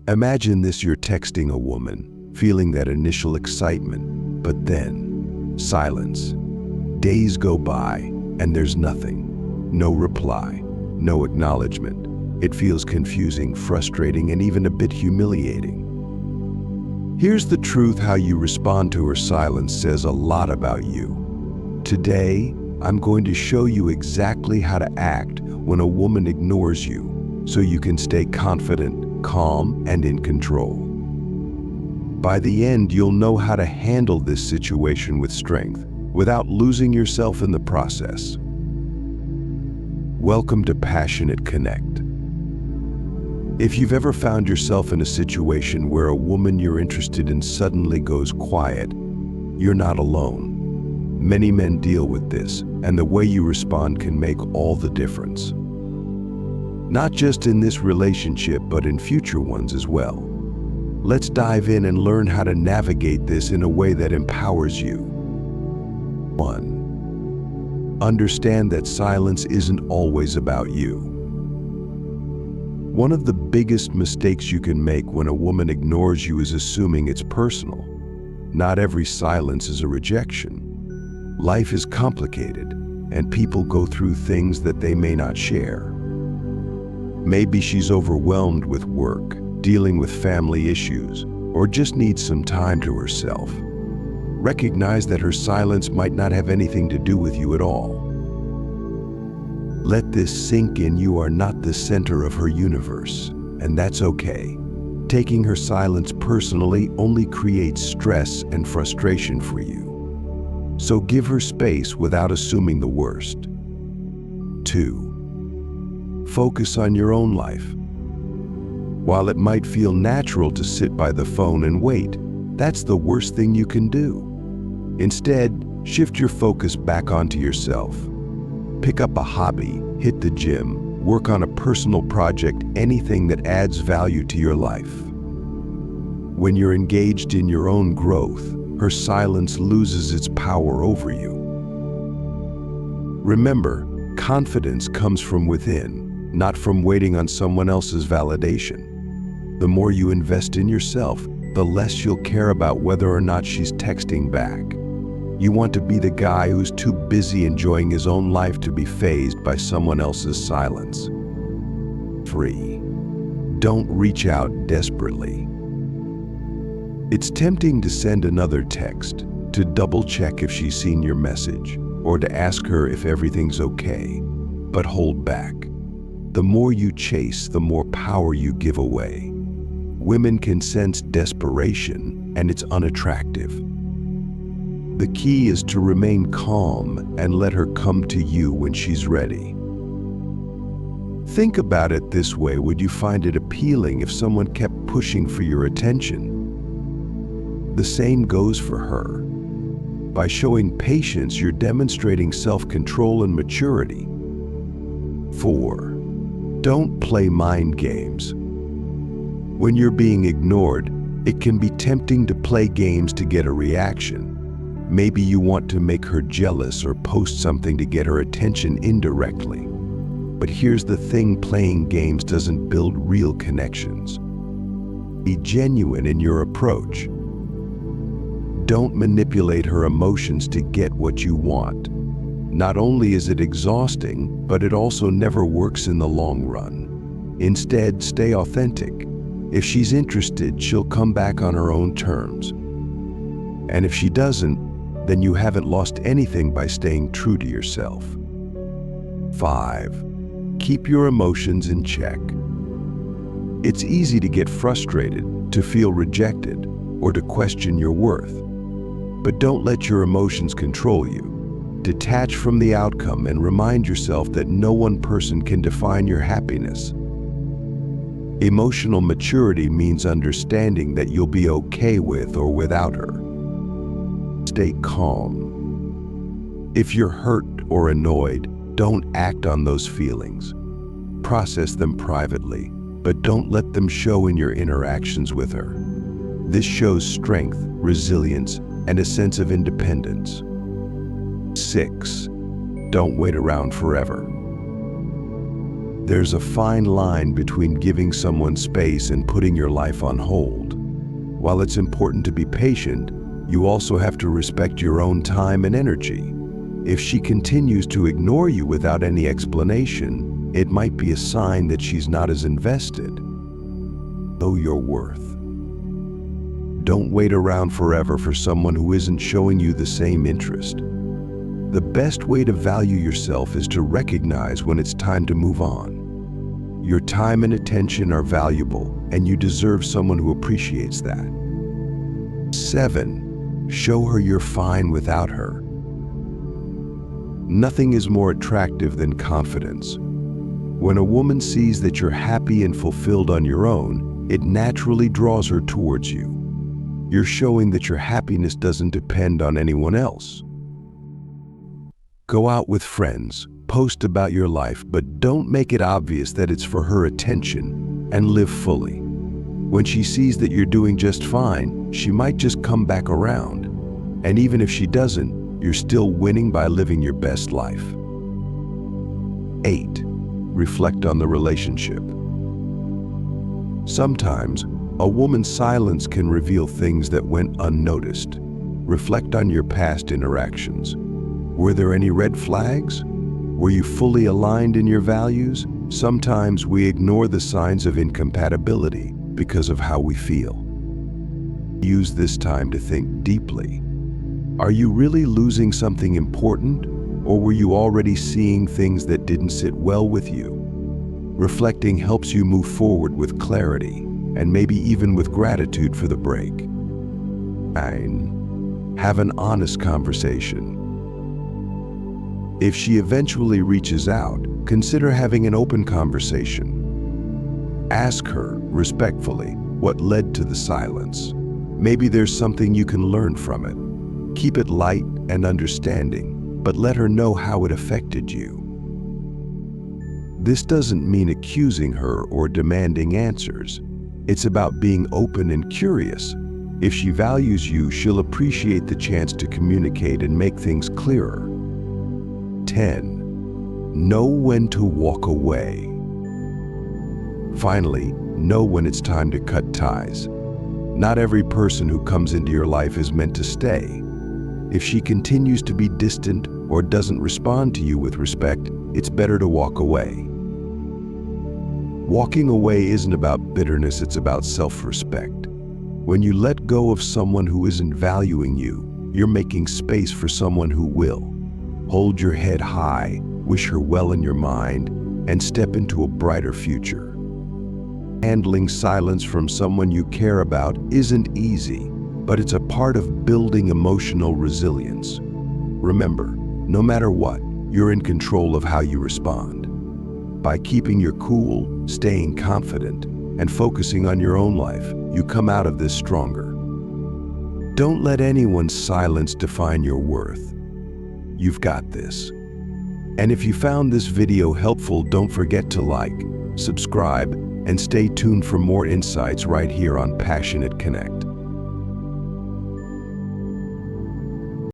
Imagine this: you're texting a woman, feeling that initial excitement, but then silence. Days go by, and there's nothing. No reply, no acknowledgement. It feels confusing, frustrating, and even a bit humiliating. Here's the truth: how you respond to her silence says a lot about you. Today, I'm going to show you exactly how to act when a woman ignores you, so you can stay confident, calm, and in control. By the end, you'll know how to handle this situation with strength, without losing yourself in the process. Welcome to Passionate Connect. If you've ever found yourself in a situation where a woman you're interested in suddenly goes quiet, you're not alone. Many men deal with this, and the way you respond can make all the difference. Not just in this relationship, but in future ones as well. Let's dive in and learn how to navigate this in a way that empowers you. 1. Understand that silence isn't always about you. One of the biggest mistakes you can make when a woman ignores you is assuming it's personal. Not every silence is a rejection. Life is complicated, and people go through things that they may not share. Maybe she's overwhelmed with work, dealing with family issues, or just needs some time to herself. Recognize that her silence might not have anything to do with you at all. Let this sink in. You are not the center of her universe, and that's okay. Taking her silence personally only creates stress and frustration for you. So give her space without assuming the worst. 2. Focus on your own life. While it might feel natural to sit by the phone and wait, that's the worst thing you can do. Instead, shift your focus back onto yourself. Pick up a hobby, hit the gym, work on a personal project, anything that adds value to your life. When you're engaged in your own growth, her silence loses its power over you. Remember, confidence comes from within, not from waiting on someone else's validation. The more you invest in yourself, the less you'll care about whether or not she's texting back. You want to be the guy who's too busy enjoying his own life to be fazed by someone else's silence. 3. Don't reach out desperately. It's tempting to send another text, to double-check if she's seen your message, or to ask her if everything's okay. But hold back. The more you chase, the more power you give away. Women can sense desperation, and it's unattractive. The key is to remain calm and let her come to you when she's ready. Think about it this way: would you find it appealing if someone kept pushing for your attention? The same goes for her. By showing patience, you're demonstrating self-control and maturity. 4. Don't play mind games. When you're being ignored, it can be tempting to play games to get a reaction. Maybe you want to make her jealous or post something to get her attention indirectly. But here's the thing: playing games doesn't build real connections. Be genuine in your approach. Don't manipulate her emotions to get what you want. Not only is it exhausting, but it also never works in the long run. Instead, stay authentic. If she's interested, she'll come back on her own terms. And if she doesn't, then you haven't lost anything by staying true to yourself. 5. Keep your emotions in check. It's easy to get frustrated, to feel rejected, or to question your worth. But don't let your emotions control you. Detach from the outcome and remind yourself that no one person can define your happiness. Emotional maturity means understanding that you'll be okay with or without her. Stay calm. If you're hurt or annoyed, don't act on those feelings. Process them privately, but don't let them show in your interactions with her. This shows strength, resilience, and a sense of independence. 6. Don't wait around forever. There's a fine line between giving someone space and putting your life on hold. While it's important to be patient, you also have to respect your own time and energy. If she continues to ignore you without any explanation, it might be a sign that she's not as invested. Know your worth. Don't wait around forever for someone who isn't showing you the same interest. The best way to value yourself is to recognize when it's time to move on. Your time and attention are valuable, and you deserve someone who appreciates that. 7. Show her you're fine without her. Nothing is more attractive than confidence. When a woman sees that you're happy and fulfilled on your own, it naturally draws her towards you. You're showing that your happiness doesn't depend on anyone else. Go out with friends, post about your life, but don't make it obvious that it's for her attention, and live fully. When she sees that you're doing just fine, she might just come back around. And even if she doesn't, you're still winning by living your best life. 8. Reflect on the relationship. Sometimes, a woman's silence can reveal things that went unnoticed. Reflect on your past interactions. Were there any red flags? Were you fully aligned in your values? Sometimes we ignore the signs of incompatibility because of how we feel. Use this time to think deeply. Are you really losing something important, or were you already seeing things that didn't sit well with you? Reflecting helps you move forward with clarity, and maybe even with gratitude for the break. 9. Have an honest conversation. If she eventually reaches out, consider having an open conversation. Ask her, respectfully, what led to the silence. Maybe there's something you can learn from it. Keep it light and understanding, but let her know how it affected you. This doesn't mean accusing her or demanding answers. It's about being open and curious. If she values you, she'll appreciate the chance to communicate and make things clearer. 10. Know when to walk away. Finally, know when it's time to cut ties. Not every person who comes into your life is meant to stay. If she continues to be distant or doesn't respond to you with respect, it's better to walk away. Walking away isn't about bitterness, it's about self-respect. When you let go of someone who isn't valuing you, you're making space for someone who will. Hold your head high, wish her well in your mind, and step into a brighter future. Handling silence from someone you care about isn't easy, but it's a part of building emotional resilience. Remember, no matter what, you're in control of how you respond. By keeping your cool, staying confident, and focusing on your own life, you come out of this stronger. Don't let anyone's silence define your worth. You've got this. And if you found this video helpful, don't forget to like, subscribe, and stay tuned for more insights right here on Passionate Connect.